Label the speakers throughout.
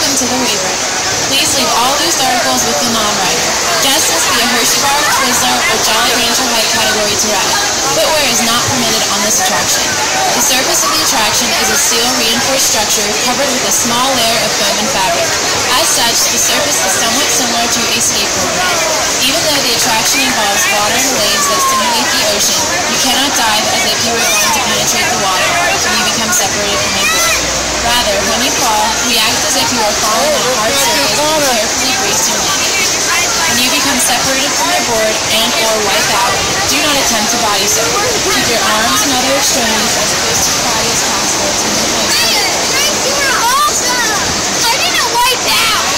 Speaker 1: Welcome to the Wave Rider. Please leave all loose articles with the non-rider. Guests must be a Hershey Bar, Twizzler, or Jolly Rancher height category to ride. Footwear is not permitted on this attraction. The surface of the attraction is a steel reinforced structure covered with a small layer of foam and fabric. As such, the surface is somewhat similar to a skateboard ramp. Even though the attraction involves water and waves that simulate the ocean, you cannot dive as if you were going to penetrate the water when you become separated from your board. Rather, when you fall, react as if you are falling on a hard surface and carefully brace your landing. When you become separated from your board and or wipe out, do not attempt to body surf. Keep your arms and other extremities as close to your body as possible to minimize the
Speaker 2: You were awesome! I didn't wipe out!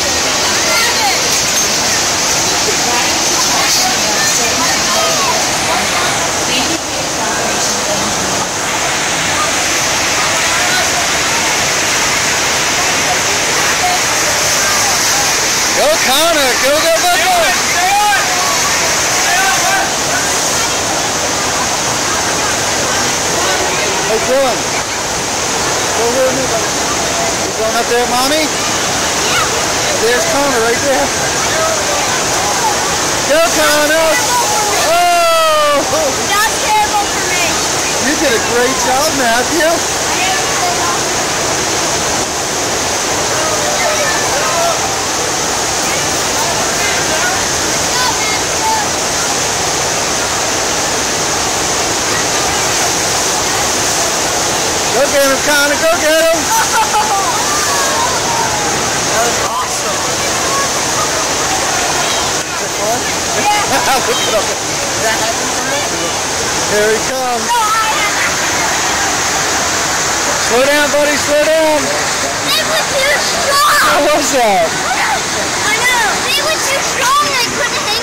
Speaker 3: Go Connor! Go, go, go, go! Hey Dylan, go with me, buddy. You going up there, Mommy? There's Connor right there. Go Connor! Oh!
Speaker 2: That was terrible for me.
Speaker 3: You did a great job, Matthew. Go get him, Connor, go get him! That was awesome. Is it fun? Yeah. Look at him. Did that happen for me? Here he comes.
Speaker 2: No, I haven't.
Speaker 3: Slow down, buddy, slow down.
Speaker 2: They were too strong.
Speaker 3: How was that?
Speaker 2: I know. They were too strong. I couldn't hit